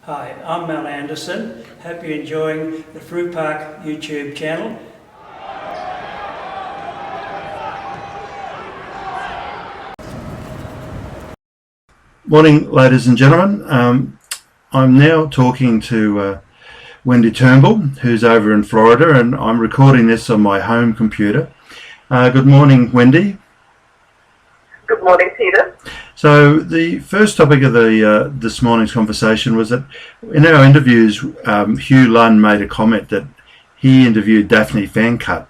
Hi, I'm Mel Anderson. Hope you're enjoying the Fruit Park YouTube channel. Morning, ladies and gentlemen. I'm now talking to Wendy Turnbull, who's over in Florida, and I'm recording this on my home computer. Good morning, Wendy. Good morning, Peter. So the first topic of this morning's conversation was that in our interviews, Hugh Lunn made a comment that he interviewed Daphne Fancutt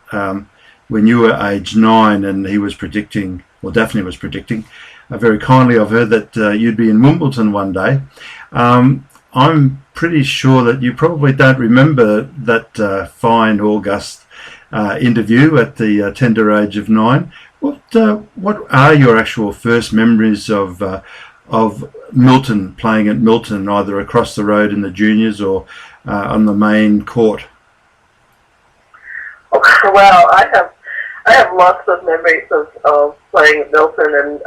when you were age 9, and he was predicting, or Daphne was predicting, very kindly of her, that you'd be in Wimbledon one day. I'm pretty sure that you probably don't remember that fine August interview at the tender age of 9. What are your actual first memories of Milton, playing at Milton, either across the road in the juniors or on the main court? Well, I have lots of memories of playing at Milton, and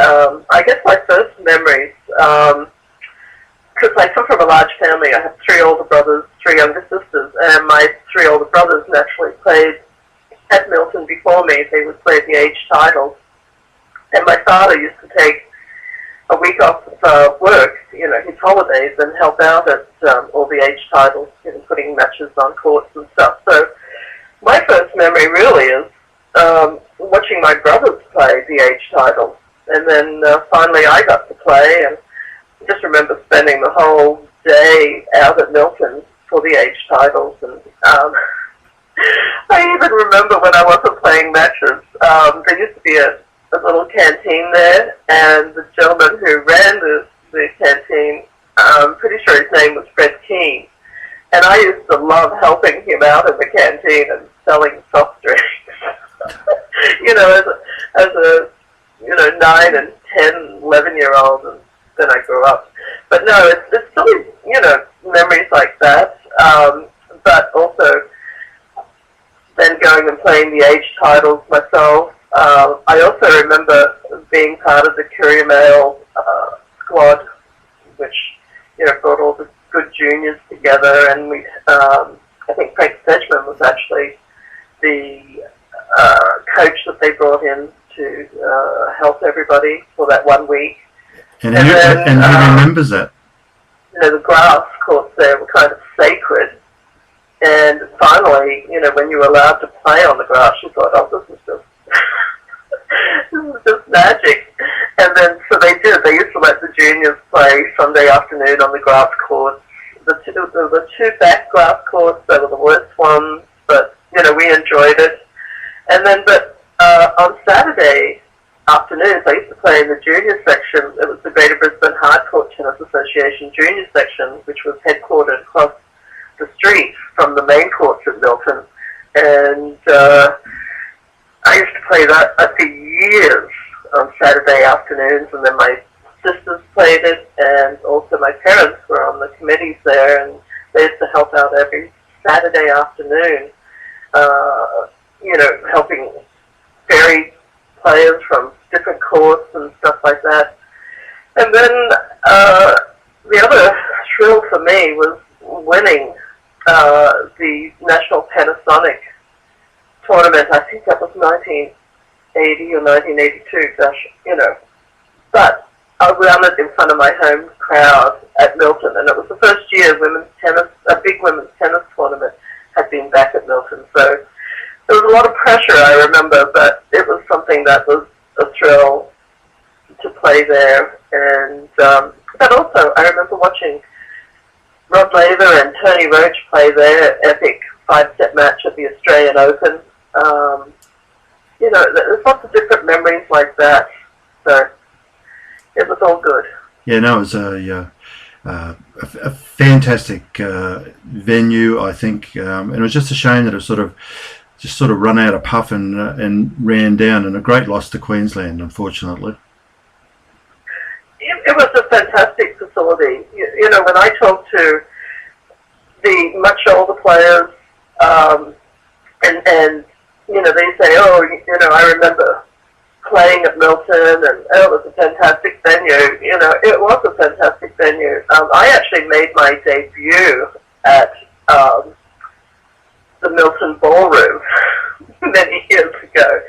I guess my first memories, because I come from a large family. I have 3 older brothers, 3 younger sisters, and my 3 older brothers naturally played at Milton before me. They would play the age titles, and my father used to take a week off of work, his holidays, and help out at all the age titles, putting matches on courts and stuff. So my first memory really is watching my brothers play the age titles, and then finally I got to play, and I just remember spending the whole day out at Milton for the age titles, and I even remember when I wasn't playing matches, there used to be a little canteen there, and the gentleman who ran the canteen, I'm pretty sure his name was Fred Keane, and I used to love helping him out in the canteen and selling soft drinks, as a 9 and 10, 11-year-old, and then I grew up. But no, it's silly, memories like that, but also then going and playing the age titles myself. I also remember being part of the Courier Mail squad, which brought all the good juniors together, and we I think Frank Sedgman was actually the coach that they brought in to help everybody for that 1 week. And who remembers that? The grass courts there were kind of sacred. And finally, when you were allowed to play on the grass, you thought, oh, this is just magic. And then, so they did. They used to let the juniors play Sunday afternoon on the grass courts. The two back grass courts, they were the worst ones, but, we enjoyed it. And then, on Saturday afternoons, I used to play in the junior section. It was the Greater Brisbane Hardcourt Tennis Association junior section, which was headquartered across the street from the main courts at Milton, and I used to play that for years on Saturday afternoons, and then my sisters played it, and also my parents were on the committees there, and they used to help out every Saturday afternoon, helping vary players from different courts and stuff like that. And then the other thrill for me was winning the National Panasonic tournament. I think that was 1980 or 1982, But I ran it in front of my home crowd at Milton, and it was the first year a big women's tennis tournament had been back at Milton. So there was a lot of pressure, I remember, but it was something that was a thrill to play there. And but also, I remember watching Rod Laver and Tony Roach play their epic 5-set match at the Australian Open. There's lots of different memories like that. So it was all good. Yeah, no, it was a fantastic venue, I think, and it was just a shame that it sort of run out of puff and ran down, and a great loss to Queensland, unfortunately. It was a fantastic facility. When I talk to the much older players, and they say, I remember playing at Milton, and it was a fantastic venue. You know, it was a fantastic venue. I actually made my debut at the Milton Ballroom many years ago.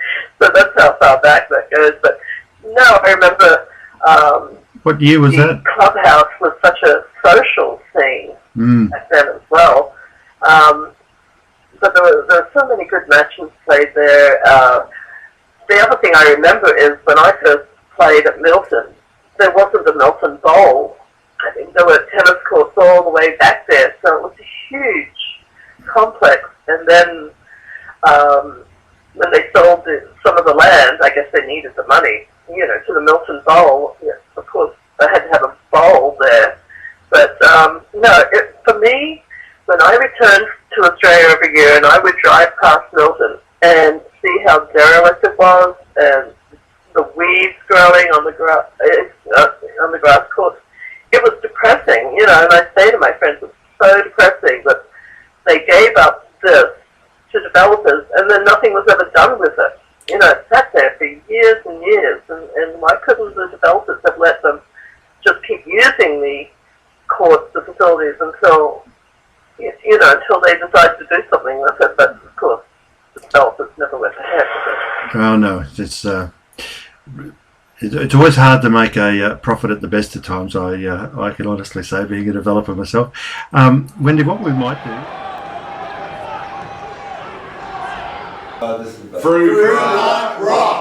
So that's how far back that goes. But no, I remember What year was the that? clubhouse was such a social scene back then as well. But there were so many good matches played there. The other thing I remember is when I first played at Milton, there wasn't a Milton Bowl. I think there were tennis courts all the way back there, so it was a huge complex. And then when they sold some of the land, I guess they needed the money, you know, to the Milton Bowl. Yeah, of course, they had to have a bowl there. But no, for me, when I returned to Australia every year, and I would drive past Milton and see how derelict it was, and the weeds growing on the grass course, it was depressing, you know. And I say to my friends, it's so depressing that they gave up this to developers, and then nothing was ever done with it. You know, it sat there for years and years, and why couldn't the developers have let them just keep using the courts, the facilities, until, you know, until they decided to do something with it? But of course, the developers never went ahead with it. Oh no, it's always hard to make a profit at the best of times. I can honestly say, being a developer myself. Wendy, what we might do. Fruit Rock.